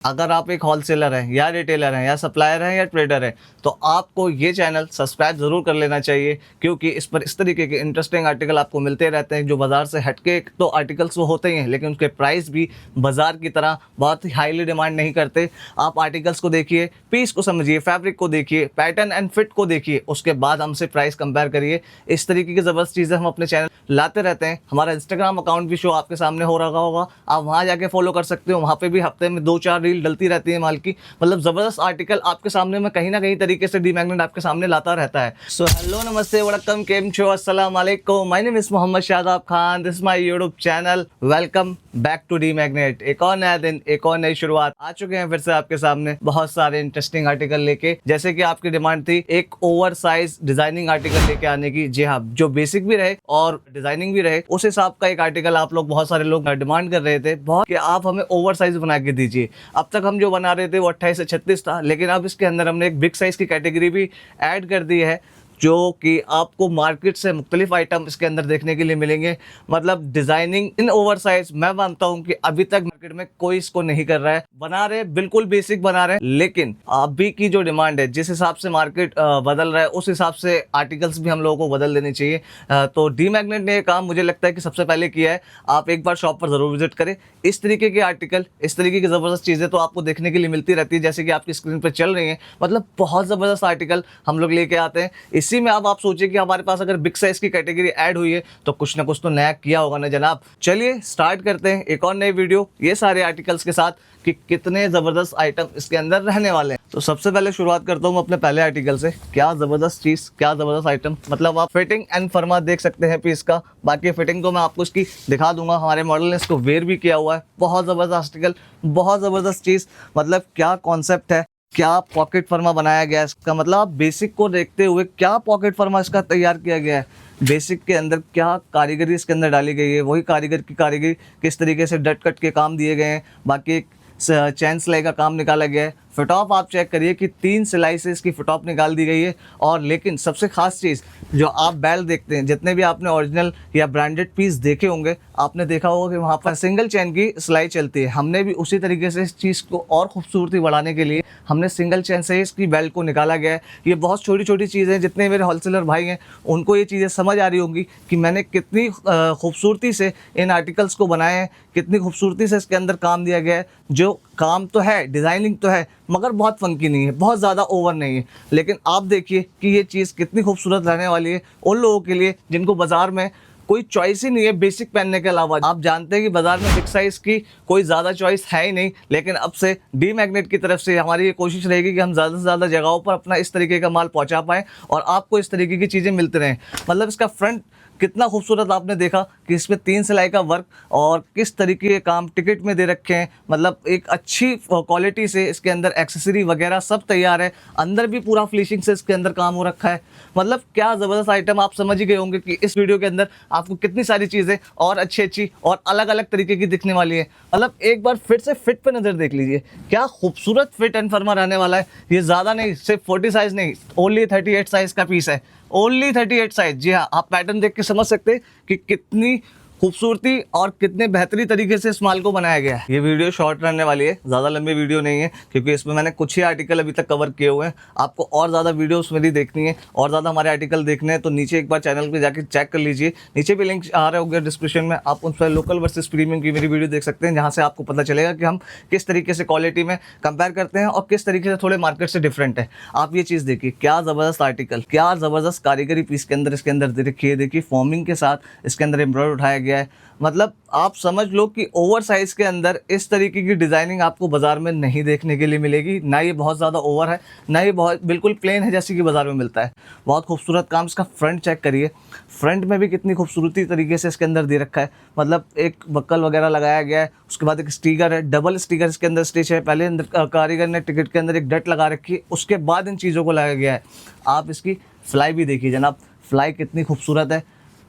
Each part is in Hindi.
अगर आप एक होलसेलर हैं या रिटेलर हैं या सप्लायर हैं या ट्रेडर हैं तो आपको ये चैनल सब्सक्राइब ज़रूर कर लेना चाहिए, क्योंकि इस पर इस तरीके के इंटरेस्टिंग आर्टिकल आपको मिलते रहते हैं। जो बाज़ार से हटके तो आर्टिकल्स वो होते ही हैं, लेकिन उसके प्राइस भी बाज़ार की तरह बहुत ही हाईली डिमांड नहीं करते। आप आर्टिकल्स को देखिए, पीस को समझिए, फैब्रिक को देखिए, पैटर्न एंड फिट को देखिए, उसके बाद हमसे प्राइस कंपेयर करिए। इस तरीके की ज़बरदस्त चीज़ें हम अपने चैनल लाते रहते हैं। हमारा इंस्टाग्राम अकाउंट भी शो आपके सामने हो रहा होगा, आप वहाँ जाके फॉलो कर सकते हो। वहाँ पे भी हफ्ते में 2-4 रील डलती रहती है माल की। मतलब ज़बरदस्त आर्टिकल आपके सामने में कहीं ना कहीं तरीके से डी मैग्नेट आपके सामने लाता रहता है। सो हेलो, नमस्ते, वड़कम, केम छो, अस्सलाम वालेकुम। My name is Mohammad Shadab Khan, this my YouTube channel. Welcome back to the magnet. एक और नया दिन, एक और नई शुरुआत। आ चुके हैं फिर से आपके सामने बहुत सारे इंटरेस्टिंग आर्टिकल लेके। जैसे कि आपकी डिमांड थी एक ओवर साइज डिजाइनिंग आर्टिकल लेके आने की। जी हाँ, जो बेसिक भी रहे और डिजाइनिंग भी रहे, उस हिसाब का एक आर्टिकल आप लोग, बहुत सारे लोग डिमांड कर रहे थे बहुत कि आप हमें ओवर साइज बना के दीजिए। अब तक हम जो बना रहे थे वो 28 से 36 था, लेकिन अब इसके अंदर हमने एक बिग साइज की कैटेगरी भी ऐड कर दी है, जो कि आपको मार्केट से मुख्तलिफ आइटम इसके अंदर देखने के लिए मिलेंगे। मतलब डिज़ाइनिंग इन ओवर साइज, मैं मानता हूं कि अभी तक मार्केट में कोई इसको नहीं कर रहा है। बना रहे, बिल्कुल बेसिक बना रहे, लेकिन अभी की जो डिमांड है, जिस हिसाब से मार्केट बदल रहा है, उस हिसाब से आर्टिकल्स भी हम लोगों को बदल देने चाहिए। तो डी मैग्नेट ने ये काम मुझे लगता है कि सबसे पहले किया है। आप एक बार शॉप पर ज़रूर विजिट करें। इस तरीके के आर्टिकल, इस तरीके की ज़बरदस्त चीज़ें तो आपको देखने के लिए मिलती रहती है, जैसे कि आपकी स्क्रीन पर चल रही हैं। मतलब बहुत ज़बरदस्त आर्टिकल हम लोग लेके आते हैं। इसी में अब आप सोचिए कि हमारे पास अगर बिग साइज की कैटेगरी ऐड हुई है तो कुछ ना कुछ तो नया किया होगा ना जनाब। चलिए स्टार्ट करते हैं एक और नई वीडियो ये सारे आर्टिकल्स के साथ कि कितने ज़बरदस्त आइटम इसके अंदर रहने वाले हैं। तो सबसे पहले शुरुआत करता हूँ अपने पहले आर्टिकल से। क्या ज़बरदस्त चीज़, क्या ज़बरदस्त आइटम। मतलब आप फिटिंग एंड फर्मा देख सकते हैं पीस का। बाकी फिटिंग तो मैं आपको इसकी दिखा दूंगा, हमारे मॉडल ने इसको वेयर भी किया हुआ है। बहुत ज़बरदस्त आर्टिकल, बहुत ज़बरदस्त चीज़। मतलब क्या कॉन्सेप्ट है, क्या पॉकेट फर्मा बनाया गया है इसका। मतलब आप बेसिक को देखते हुए क्या पॉकेट फर्मा इसका तैयार किया गया है, बेसिक के अंदर क्या कारीगरी इसके अंदर डाली गई है, वही कारीगर की कारीगरी किस तरीके से डट कट के काम दिए गए हैं। बाकी एक चैन सिलाई का काम निकाला गया है। फिटॉप आप चेक करिए कि 3 सिलाई से इसकी फिटॉप निकाल दी गई है। और लेकिन सबसे खास चीज़, जो आप बेल्ट देखते हैं, जितने भी आपने ओरिजिनल या ब्रांडेड पीस देखे होंगे, आपने देखा होगा कि वहाँ पर सिंगल चैन की सिलाई चलती है। हमने भी उसी तरीके से इस चीज़ को और खूबसूरती बढ़ाने के लिए हमने सिंगल चैन से इसकी बेल्ट को निकाला गया है। ये बहुत छोटी छोटी चीज़ें, जितने मेरे होलसेलर भाई हैं उनको ये चीज़ें समझ आ रही होंगी कि मैंने कितनी खूबसूरती से इन आर्टिकल्स को बनाए हैं, कितनी खूबसूरती से इसके अंदर काम दिया गया है। जो काम तो है, डिज़ाइनिंग तो है, मगर बहुत फंकी नहीं है, बहुत ज़्यादा ओवर नहीं है। लेकिन आप देखिए कि ये चीज़ कितनी खूबसूरत रहने वाली है उन लोगों के लिए जिनको बाज़ार में कोई चॉइस ही नहीं है बेसिक पहनने के अलावा। आप जानते हैं कि बाज़ार में बिग साइज़ की कोई ज़्यादा चॉइस है ही नहीं, लेकिन अब से डी मैग्नेट की तरफ से हमारी ये कोशिश रहेगी कि हम ज़्यादा से ज़्यादा जगहों पर अपना इस तरीके का माल पहुंचा पाएँ और आपको इस तरीके की चीज़ें मिलती रहें। मतलब इसका फ्रंट कितना खूबसूरत आपने देखा कि इसमें 3 सिलाई का वर्क और किस तरीके के काम टिकट में दे रखे हैं। मतलब एक अच्छी क्वालिटी से इसके अंदर एक्सेसरी वगैरह सब तैयार है। अंदर भी पूरा फिनिशिंग से इसके अंदर काम हो रखा है। मतलब क्या ज़बरदस्त आइटम। आप समझ ही गए होंगे कि इस वीडियो के अंदर आपको कितनी सारी चीज़ें और अच्छी अच्छी और अलग अलग तरीके की दिखने वाली है। मतलब एक बार फिर से फिट पे नज़र देख लीजिए, क्या खूबसूरत फिट एंड फर्मा रहने वाला है। ये ज़्यादा नहीं, सिर्फ 40 साइज़ नहीं, ओनली 38 साइज़ का पीस है। Only 38 size. जी हाँ, आप पैटर्न देख के समझ सकते हैं कि कितनी खूबसूरती और कितने बेहतरीन तरीके से इस माल को बनाया गया है। ये वीडियो शॉर्ट रहने वाली है, ज़्यादा लंबी वीडियो नहीं है, क्योंकि इसमें मैंने कुछ ही आर्टिकल अभी तक कवर किए हुए हैं। आपको और ज़्यादा वीडियोस मेरी देखनी है और ज़्यादा हमारे आर्टिकल देखने हैं तो नीचे एक बार चैनल पे जाके चेक कर लीजिए। नीचे भी लिंक आ रहे होंगे डिस्क्रिप्शन में, आप उन पर लोकल वर्सेस प्रीमियम की मेरी वीडियो देख सकते हैं, जहाँ से आपको पता चलेगा कि हम किस तरीके से क्वालिटी में कंपेयर करते हैं और किस तरीके से थोड़े मार्केट से डिफरेंट है। आप ये चीज़ देखिए, क्या ज़बरदस्त आर्टिकल, क्या ज़बरदस्त कारीगरी पीस के अंदर इसके अंदर देखिए। देखिए फॉर्मिंग के साथ इसके अंदर एम्ब्रॉयडरी उठाया गया है। मतलब आप समझ लो कि ओवर साइज़ के अंदर इस तरीके की डिज़ाइनिंग आपको बाज़ार में नहीं देखने के लिए मिलेगी। ना ये बहुत ज़्यादा ओवर है, ना ये बहुत बिल्कुल प्लेन है जैसे कि बाज़ार में मिलता है। बहुत खूबसूरत काम। इसका फ्रंट चेक करिए, फ्रंट में भी कितनी खूबसूरती तरीके से इसके अंदर दे रखा है। मतलब एक बक्कल वगैरह लगाया गया है, उसके बाद एक स्टिकर है, डबल स्टिकर इसके अंदर स्टिच है। पहले अंदर कारीगर ने टिकट के अंदर एक डट लगा रखी है, उसके बाद इन चीज़ों को लगाया गया है। आप इसकी फ्लाई भी देखिए जनाब, फ्लाई कितनी खूबसूरत है।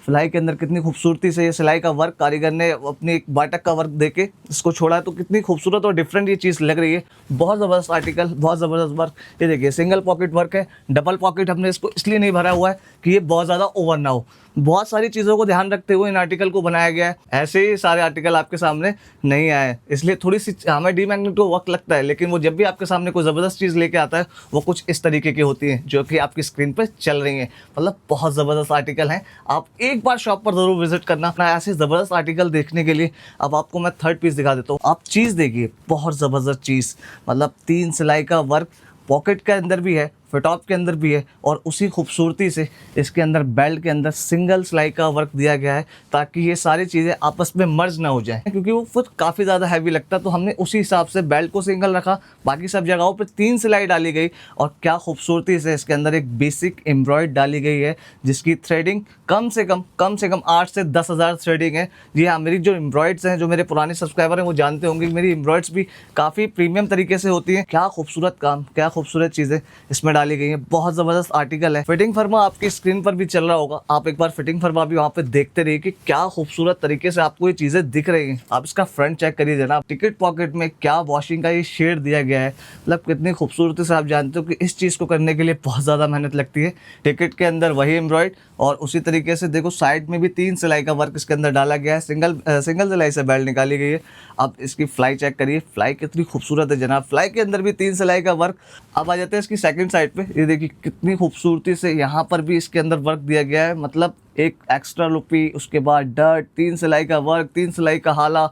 सिलाई के अंदर कितनी खूबसूरती से ये सिलाई का वर्क कारीगर ने अपनी एक बाटक का वर्क देके इसको छोड़ा है, तो कितनी खूबसूरत और डिफरेंट ये चीज़ लग रही है। बहुत ज़बरदस्त आर्टिकल, बहुत ज़बरदस्त वर्क। ये देखिए सिंगल पॉकेट वर्क है, डबल पॉकेट हमने इसको इसलिए नहीं भरा हुआ है कि ये बहुत ज़्यादा ओवर ना हो। बहुत सारी चीज़ों को ध्यान रखते हुए इन आर्टिकल को बनाया गया है। ऐसे ही सारे आर्टिकल आपके सामने नहीं आए, इसलिए थोड़ी सी हमें डी मैग्नेट को वक्त लगता है, लेकिन वो जब भी आपके सामने कोई ज़बरदस्त चीज़ लेके आता है वो कुछ इस तरीके की होती है जो कि आपकी स्क्रीन पर चल रही है। मतलब बहुत ज़बरदस्त आर्टिकल हैं, आप एक बार शॉप पर ज़रूर विजिट करना ऐसे ज़बरदस्त आर्टिकल देखने के लिए। अब आपको मैं थर्ड पीस दिखा देता हूँ, आप चीज़ देखिए, बहुत ज़बरदस्त चीज़। मतलब 3 सिलाई का वर्क पॉकेट के अंदर भी है, फिटॉप के अंदर भी है, और उसी खूबसूरती से इसके अंदर बेल्ट के अंदर सिंगल सिलाई का वर्क दिया गया है ताकि ये सारी चीज़ें आपस में मर्ज ना हो जाए, क्योंकि वो फिर काफ़ी ज़्यादा हैवी लगता है। तो हमने उसी हिसाब से बेल्ट को सिंगल रखा, बाकी सब जगहों पे 3 सिलाई डाली गई, और क्या खूबसूरती से इसके अंदर एक बेसिक एम्ब्रॉयड डाली गई है जिसकी थ्रेडिंग कम से कम 8 से 10 हज़ार थ्रेडिंग है। जी हाँ, मेरी जो एम्ब्रॉयड्स हैं, जो मेरे पुराने सब्सक्राइबर हैं वो जानते होंगे, मेरी एम्ब्रॉयड्स भी काफ़ी प्रीमियम तरीके से होती हैं। क्या खूबसूरत काम, क्या खूबसूरत चीज़ें इसमें डाली गई है, बहुत ज़बरदस्त आर्टिकल है। फिटिंग फर्मा आपकी स्क्रीन पर भी चल रहा होगा, आप एक बार फिटिंग फर्मा भी वहाँ पे देखते रहिए कि क्या खूबसूरत तरीके से आपको ये चीज़ें दिख रही हैं। आप इसका फ्रंट चेक करिए जनाब, टिकट पॉकेट में क्या वॉशिंग का ये शेड दिया गया है, मतलब कितनी खूबसूरती से। आप जानते हो कि इस चीज़ को करने के लिए बहुत ज़्यादा मेहनत लगती है। टिकट के अंदर वही एम्ब्रॉयड, और उसी तरीके से देखो साइड में भी 3 सिलाई का वर्क इसके अंदर डाला गया है, सिंगल सिलाई से बेल्ट निकाली गई है। अब इसकी फ्लाई चेक करिए, फ्लाई कितनी खूबसूरत है जनाब, फ्लाई के अंदर भी 3 सिलाई का वर्क। अब आ जाते हैं इसकी सेकंड साइड पे, ये देखिए कितनी खूबसूरती से यहाँ पर भी इसके अंदर वर्क दिया गया है। मतलब एक एक्स्ट्रा लुपी, उसके बाद डर्ट, 3 सिलाई का वर्क, 3 सिलाई का हाला,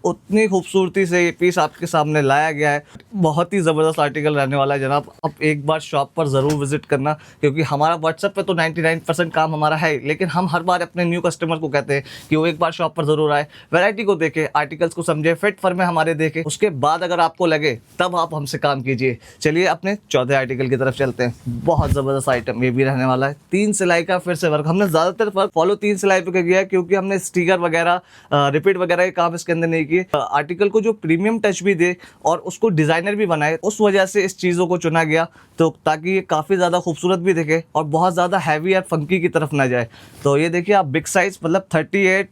उतनी खूबसूरती से ये पीस आपके सामने लाया गया है। बहुत ही ज़बरदस्त आर्टिकल रहने वाला है जनाब, आप एक बार शॉप पर ज़रूर विजिट करना, क्योंकि हमारा व्हाट्सएप पे तो 99% काम हमारा है, लेकिन हम हर बार अपने न्यू कस्टमर को कहते हैं कि वो एक बार शॉप पर ज़रूर आए, वैरायटी को देखे, आर्टिकल्स को समझे, फिट फर्मे हमारे देखे, उसके बाद अगर आपको लगे तब आप हमसे काम कीजिए। चलिए अपने चौथे आर्टिकल की तरफ चलते हैं। बहुत ज़बरदस्त आइटम ये भी रहने वाला है, 3 सिलाई का फिर से वर्क। हमने ज़्यादातर वर्क फॉलो 3 सिलाई पे किया है, क्योंकि हमने स्टिकर वगैरह, रिपीट वगैरह के काम इसके अंदर नहीं किए। आर्टिकल को जो प्रीमियम टच भी दे और उसको डिज़ाइनर भी बनाए, उस वजह से इस चीज़ों को चुना गया, तो ताकि ये काफ़ी ज़्यादा खूबसूरत भी दिखे और बहुत ज़्यादा हैवी और फंकी की तरफ ना जाए। तो ये देखिए आप, बिग साइज़, मतलब 38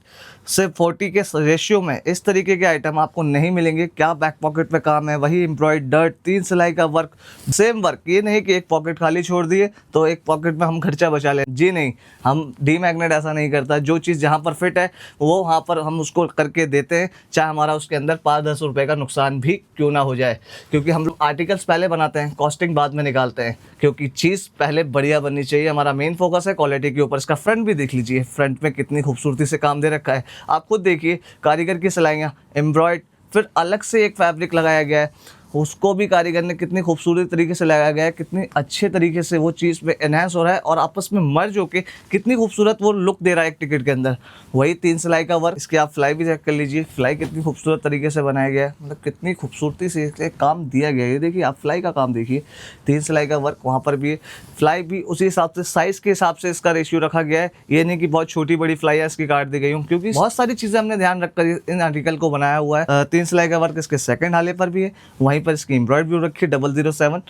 से 40 के रेशियो में इस तरीके के आइटम आपको नहीं मिलेंगे। क्या बैक पॉकेट पे काम है, वही एम्ब्रॉयड डर्ट, 3 सिलाई का वर्क, सेम वर्क। ये नहीं कि एक पॉकेट खाली छोड़ दिए तो एक पॉकेट में हम खर्चा बचा लें, जी नहीं, हम डी मैग्नेट ऐसा नहीं करता। जो चीज़ जहाँ पर फिट है वो वहाँ पर हम उसको करके देते हैं, चाहे हमारा उसके अंदर 5-10 रुपये का नुकसान भी क्यों ना हो जाए, क्योंकि हम लोग आर्टिकल्स पहले बनाते हैं, कॉस्टिंग बाद में निकालते हैं, क्योंकि चीज़ पहले बढ़िया बननी चाहिए। हमारा मेन फोकस है क्वालिटी के ऊपर। इसका फ्रंट भी देख लीजिए, फ्रंट में कितनी खूबसूरती से काम दे रखा है। आप खुद देखिए, कारीगर की सिलाइयाँ, एम्ब्रॉयड, फिर अलग से एक फैब्रिक लगाया गया है, उसको भी कारीगर ने कितनी खूबसूरत तरीके से लगाया गया है, कितनी अच्छे तरीके से वो चीज़ में एनहांस हो रहा है और आपस में मर्ज होके कितनी खूबसूरत वो लुक दे रहा है एक टिकट के अंदर। वही 3 सिलाई का वर्क। इसके आप फ्लाई भी चेक कर लीजिए, फ्लाई कितनी खूबसूरत तरीके से बनाया गया है, मतलब कितनी खूबसूरती से इसके काम दिया गया है। ये देखिए आप, फ्लाई का काम देखिए, 3 सिलाई का वर्क वहाँ पर भी है। फ्लाई भी उसी हिसाब से, साइज़ के हिसाब से इसका रेशियो रखा गया है। ये नहीं कि बहुत छोटी बड़ी फ्लाई है इसकी काट दी गई हूँ, क्योंकि बहुत सारी चीज़ें हमने ध्यान रखकर इन आर्टिकल को बनाया हुआ है। 3 सिलाई का वर्क इसके सेकंड हाले पर भी है, वहीं पर इसकी एम्ब्रॉयड भी रखी 007।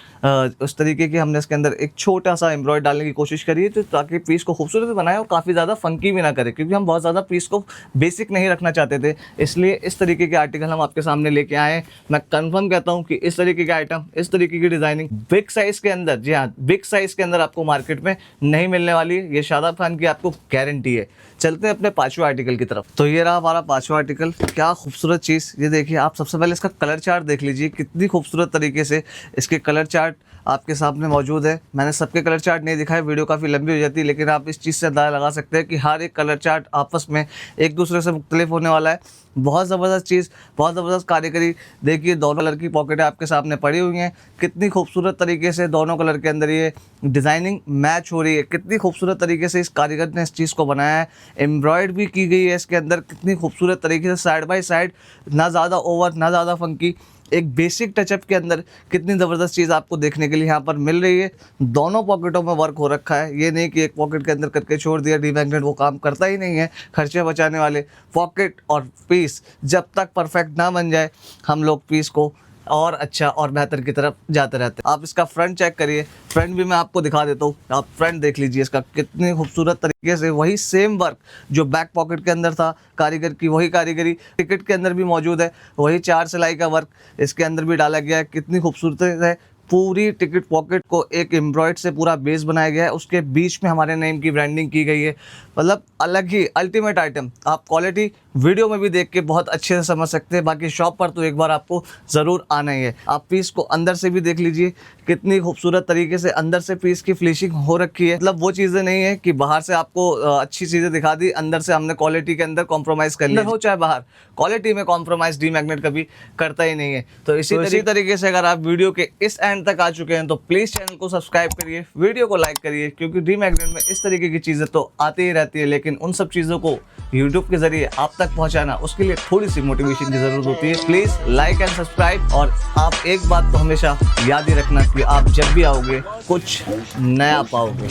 उस तरीके की हमने इसके अंदर एक छोटा सा एम्ब्रॉयड डालने की कोशिश करी है, तो ताकि पीस को खूबसूरत बनाए और काफ़ी ज़्यादा फंकी भी ना करे, क्योंकि हम बहुत ज़्यादा पीस को बेसिक नहीं रखना चाहते थे। इसलिए इस तरीके के आर्टिकल हम आपके सामने लेके आए हैं। मैं कंफर्म कहता हूँ कि इस तरीके के आइटम, इस तरीके की डिज़ाइनिंग बिग साइज़ के अंदर, जी हाँ, बिग साइज़ के अंदर आपको मार्केट में नहीं मिलने वाली है। ये शादाब खान की आपको गारंटी है। चलते हैं अपने 5वें आर्टिकल की तरफ। तो ये रहा हमारा 5वां आर्टिकल। क्या खूबसूरत चीज़, ये देखिए आप, सबसे पहले इसका कलर चार्ट देख लीजिए, कितनी खूबसूरत तरीके से इसके कलर चार्ट आपके सामने मौजूद है। मैंने सबके कलर चार्ट नहीं दिखाए, वीडियो काफ़ी लंबी हो जाती है, लेकिन आप इस चीज़ से अंदाज़ा लगा सकते हैं कि हर एक कलर चार्ट आपस में एक दूसरे से मुख्तलिफ होने वाला है। बहुत ज़बरदस्त चीज़, बहुत ज़बरदस्त कारीगरी। देखिए दोनों कलर की पॉकेटें आपके सामने पड़ी हुई हैं, कितनी खूबसूरत तरीके से दोनों कलर के अंदर ये डिज़ाइनिंग मैच हो रही है, कितनी खूबसूरत तरीके से इस कारीगर ने इस चीज़ को बनाया है। एम्ब्रॉयड भी की गई है इसके अंदर, कितनी खूबसूरत तरीके से, साइड बाय साइड, ना ज़्यादा ओवर ना ज़्यादा फंकी, एक बेसिक टचअप के अंदर कितनी ज़बरदस्त चीज़ आपको देखने के लिए यहाँ पर मिल रही है। दोनों पॉकेटों में वर्क हो रखा है, ये नहीं कि एक पॉकेट के अंदर करके छोड़ दिया। डी मैग्नेट वो काम करता ही नहीं है, खर्चे बचाने वाले। पॉकेट और पीस जब तक परफेक्ट ना बन जाए, हम लोग पीस को और अच्छा और बेहतर की तरफ जाते रहते हैं। आप इसका फ्रंट चेक करिए, फ्रंट भी मैं आपको दिखा देता हूँ। आप फ्रंट देख लीजिए इसका, कितनी खूबसूरत तरीके से वही सेम वर्क जो बैक पॉकेट के अंदर था कारीगर की, वही कारीगरी टिकट के अंदर भी मौजूद है। वही 4 सिलाई का वर्क इसके अंदर भी डाला गया है, कितनी खूबसूरत है। पूरी टिकट पॉकेट को एक एम्ब्रॉयड से पूरा बेस बनाया गया है, उसके बीच में हमारे नेम की ब्रांडिंग की गई है। मतलब अलग ही अल्टीमेट आइटम, आप क्वालिटी वीडियो में भी देख के बहुत अच्छे से समझ सकते हैं, बाकी शॉप पर तो एक बार आपको ज़रूर आना ही है। आप पीस को अंदर से भी देख लीजिए, कितनी खूबसूरत तरीके से अंदर से पीस की फिनिशिंग हो रखी है। मतलब वो चीज़ें नहीं है कि बाहर से आपको अच्छी चीज़ें दिखा दी, अंदर से हमने क्वालिटी के अंदर कॉम्प्रोमाइज़ कर लिया हो चाहे बाहर, क्वालिटी में कॉम्प्रोमाइज़ डी मैग्नेट कभी करता ही नहीं है। तो इसी तरीके से अगर आप वीडियो के इस एंड तक आ चुके हैं तो प्लीज़ चैनल को सब्सक्राइब करिए, वीडियो को लाइक करिए, क्योंकि डी मैग्नेट में इस तरीके की चीज़ें तो आती ही रहती है, लेकिन उन सब चीज़ों को यूट्यूब के जरिए आप तक पहुंचाना, उसके लिए थोड़ी सी मोटिवेशन की ज़रूरत होती है। Please like and subscribe. और आप एक बात तो हमेशा याद ही रखना कि आप जब भी आओगे कुछ नया पाओगे।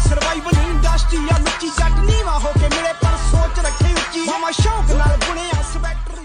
सर्वाइवल इंडस्ट्री या लुच्ची जट नीवा होके मेरे पर सोच रखे उच्ची मामा शौक नाल बुने स्वेटर